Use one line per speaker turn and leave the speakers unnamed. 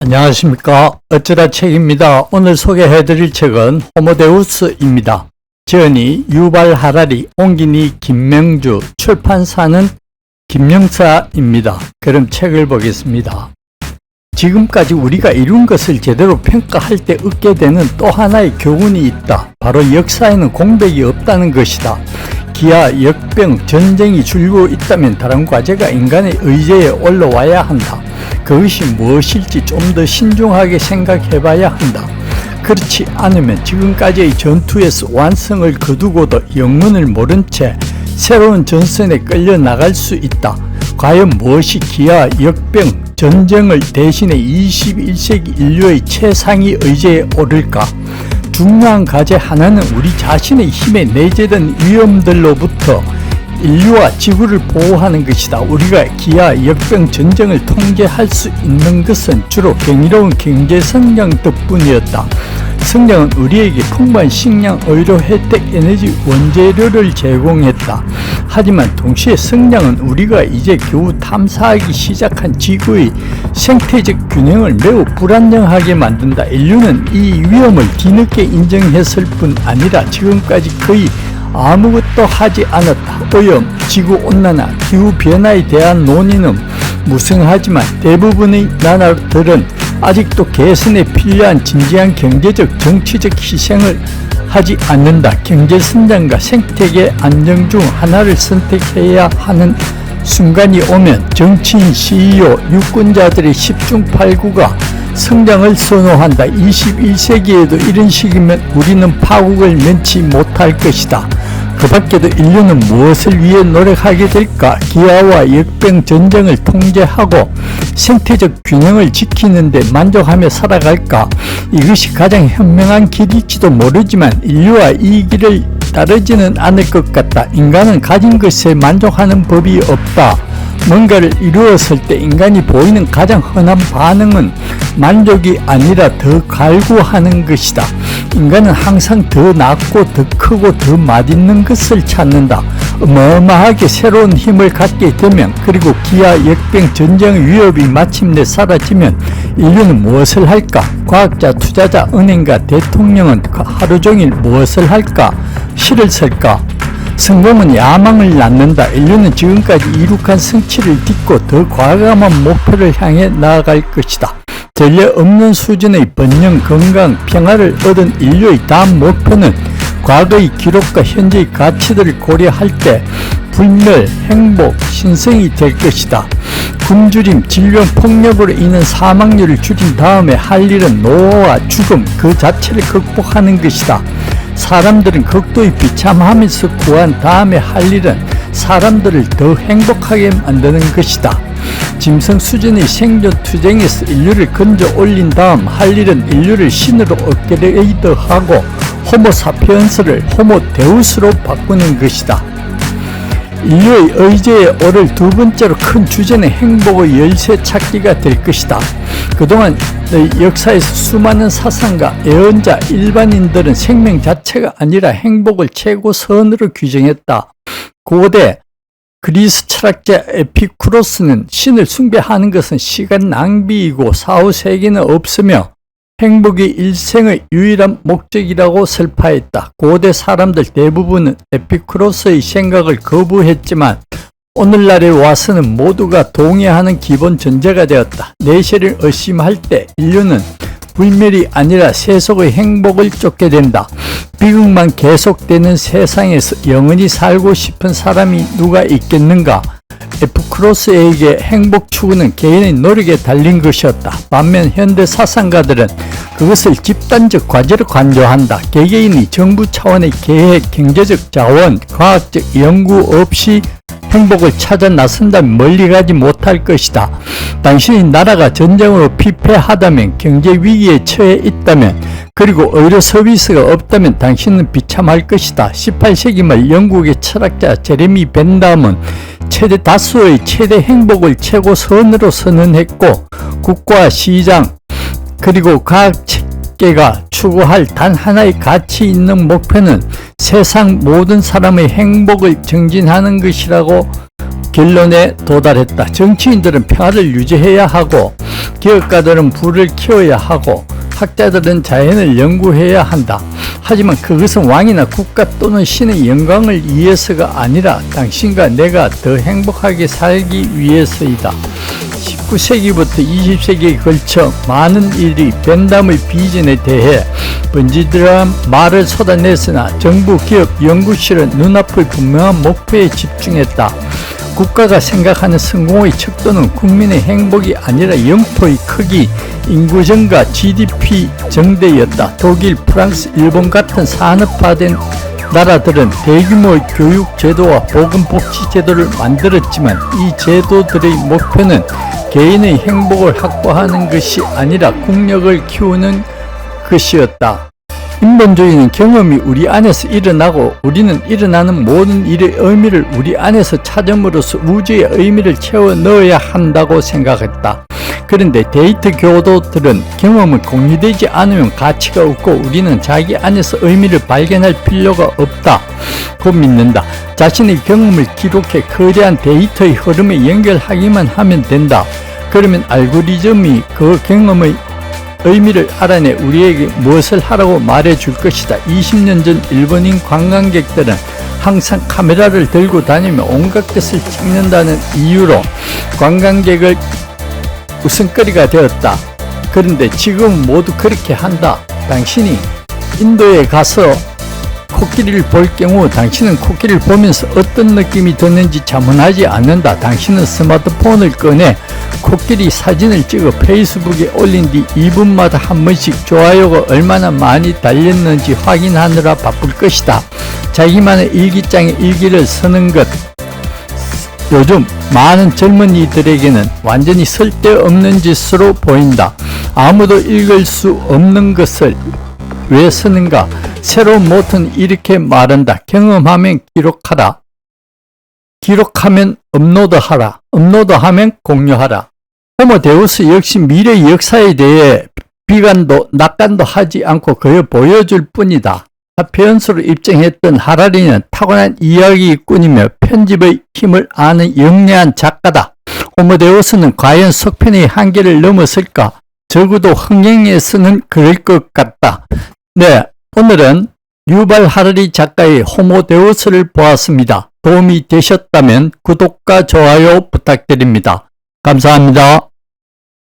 안녕하십니까. 어쩌다 책입니다. 오늘 소개해드릴 책은 호모데우스입니다. 지은이 유발 하라리, 옹기니 김명주, 출판사는 김영사입니다. 그럼 책을 보겠습니다. 지금까지 우리가 이룬 것을 제대로 평가할 때 얻게 되는 또 하나의 교훈이 있다. 바로 역사에는 공백이 없다는 것이다. 기아, 역병, 전쟁이 줄고 있다면 다른 과제가 인간의 의제에 올라와야 한다. 그것이 무엇일지 좀 더 신중하게 생각해봐야 한다. 그렇지 않으면 지금까지의 전투에서 완성을 거두고도 영문을 모른 채 새로운 전선에 끌려 나갈 수 있다. 과연 무엇이 기아, 역병, 전쟁을 대신해 21세기 인류의 최상위 의제에 오를까? 중요한 과제 하나는 우리 자신의 힘에 내재된 위험들로부터 인류와 지구를 보호하는 것이다. 우리가 기아, 역병, 전쟁을 통제할 수 있는 것은 주로 경이로운 경제 성장 덕분이었다. 성장은 우리에게 풍부한 식량, 의료 혜택, 에너지, 원재료를 제공했다. 하지만 동시에 성장은 우리가 이제 겨우 탐사하기 시작한 지구의 생태적 균형을 매우 불안정하게 만든다. 인류는 이 위험을 뒤늦게 인정했을 뿐 아니라 지금까지 거의 아무것도 하지 않았다. 오염, 지구온난화, 기후변화에 대한 논의는 무성하지만 대부분의 나라들은 아직도 개선에 필요한 진지한 경제적, 정치적 희생을 하지 않는다. 경제성장과 생태계 안정 중 하나를 선택해야 하는 순간이 오면 정치인, CEO, 유권자들의 10중8구가 성장을 선호한다. 21세기에도 이런 식이면 우리는 파국을 면치 못할 것이다. 그 밖에도 인류는 무엇을 위해 노력하게 될까? 기아와 역병, 전쟁을 통제하고 생태적 균형을 지키는 데 만족하며 살아갈까? 이것이 가장 현명한 길일지도 모르지만 인류와 이 길을 따르지는 않을 것 같다. 인간은 가진 것에 만족하는 법이 없다. 뭔가를 이루었을 때 인간이 보이는 가장 흔한 반응은 만족이 아니라 더 갈구하는 것이다. 인간은 항상 더 낫고 더 크고 더 맛있는 것을 찾는다. 어마어마하게 새로운 힘을 갖게 되면, 그리고 기아, 역병, 전쟁의 위협이 마침내 사라지면 인류는 무엇을 할까? 과학자, 투자자, 은행가, 대통령은 하루 종일 무엇을 할까? 시를 쓸까? 성공은 야망을 낳는다. 인류는 지금까지 이룩한 성취를 딛고 더 과감한 목표를 향해 나아갈 것이다. 전례 없는 수준의 번영, 건강, 평화를 얻은 인류의 다음 목표는 과거의 기록과 현재의 가치들을 고려할 때 불멸, 행복, 신성이 될 것이다. 굶주림, 질병, 폭력으로 인한 사망률을 줄인 다음에 할 일은 노화와 죽음 그 자체를 극복하는 것이다. 사람들은 극도의 비참함에서 구한 다음에 할 일은 사람들을 더 행복하게 만드는 것이다. 짐승 수준의 생존 투쟁에서 인류를 건져 올린 다음 할 일은 인류를 신으로 업그레이드하고 호모사피엔스를 호모데우스로 바꾸는 것이다. 인류의 의제에 오를 두 번째로 큰 주제는 행복의 열쇠 찾기가 될 것이다. 그동안 역사에서 수많은 사상가, 예언자, 일반인들은 생명 자체가 아니라 행복을 최고선으로 규정했다. 고대 그리스 철학자 에피쿠로스는 신을 숭배하는 것은 시간 낭비이고 사후 세계는 없으며 행복이 일생의 유일한 목적이라고 설파했다. 고대 사람들 대부분은 에피쿠로스의 생각을 거부했지만 오늘날에 와서는 모두가 동의하는 기본 전제가 되었다. 내실을 의심할 때 인류는 불멸이 아니라 세속의 행복을 쫓게 된다. 비극만 계속되는 세상에서 영원히 살고 싶은 사람이 누가 있겠는가? 에피쿠로스에게 행복 추구는 개인의 노력에 달린 것이었다. 반면 현대 사상가들은 그것을 집단적 과제로 강조한다. 개개인이 정부 차원의 계획, 경제적 자원, 과학적 연구 없이 행복을 찾아 나선다면 멀리 가지 못할 것이다. 당신의 나라가 전쟁으로 피폐하다면, 경제 위기에 처해 있다면, 그리고 의료 서비스가 없다면 당신은 비참할 것이다. 18세기 말 영국의 철학자 제레미 벤담은 최대 다수의 최대 행복을 최고선으로 선언했고, 국가, 시장, 그리고 과학 체계가 추구할 단 하나의 가치 있는 목표는 세상 모든 사람의 행복을 증진하는 것이라고 결론에 도달했다. 정치인들은 평화를 유지해야 하고 기업가들은 부를 키워야 하고 학자들은 자연을 연구해야 한다. 하지만 그것은 왕이나 국가 또는 신의 영광을 위해서가 아니라 당신과 내가 더 행복하게 살기 위해서이다. 19세기부터 20세기에 걸쳐 많은 일이 벤담의 비전에 대해 번지르르한 말을 쏟아냈으나 정부, 기업, 연구실은 눈앞의 분명한 목표에 집중했다. 국가가 생각하는 성공의 척도는 국민의 행복이 아니라 영토의 크기, 인구 증가, GDP 정대였다. 독일, 프랑스, 일본 같은 산업화된 나라들은 대규모의 교육 제도와 보건복지 제도를 만들었지만 이 제도들의 목표는 개인의 행복을 확보하는 것이 아니라 국력을 키우는 것이었다. 인본주의는 경험이 우리 안에서 일어나고 우리는 일어나는 모든 일의 의미를 우리 안에서 찾음으로써 우주의 의미를 채워 넣어야 한다고 생각했다. 그런데 데이터 교도들은 경험은 공유되지 않으면 가치가 없고 우리는 자기 안에서 의미를 발견할 필요가 없다고 믿는다. 자신의 경험을 기록해 거대한 데이터의 흐름에 연결하기만 하면 된다. 그러면 알고리즘이 그 경험의 의미를 알아내 우리에게 무엇을 하라고 말해줄 것이다. 20년 전 일본인 관광객들은 항상 카메라를 들고 다니며 온갖 것을 찍는다는 이유로 관광객을 웃음거리가 되었다. 그런데 지금 모두 그렇게 한다. 당신이 인도에 가서 코끼리를 볼 경우 당신은 코끼리를 보면서 어떤 느낌이 드는지 자문하지 않는다. 당신은 스마트폰을 꺼내 코끼리 사진을 찍어 페이스북에 올린 뒤 2분마다 한 번씩 좋아요가 얼마나 많이 달렸는지 확인하느라 바쁠 것이다. 자기만의 일기장에 일기를 쓰는 것. 요즘 많은 젊은이들에게는 완전히 쓸데없는 짓으로 보인다. 아무도 읽을 수 없는 것을 왜 쓰는가? 새로운 모토는 이렇게 말한다. 경험하면 기록하라. 기록하면 업로드하라. 업로드하면 공유하라. 호모데우스 역시 미래의 역사에 대해 비관도 낙관도 하지 않고 그여 보여줄 뿐이다. 사피엔스로 입증했던 하라리는 타고난 이야기꾼이며 편집의 힘을 아는 영리한 작가다. 호모데우스는 과연 속편의 한계를 넘었을까? 적어도 흥행에서는 그럴 것 같다. 네, 오늘은 유발 하라리 작가의 호모데우스를 보았습니다. 도움이 되셨다면 구독과 좋아요 부탁드립니다. 감사합니다.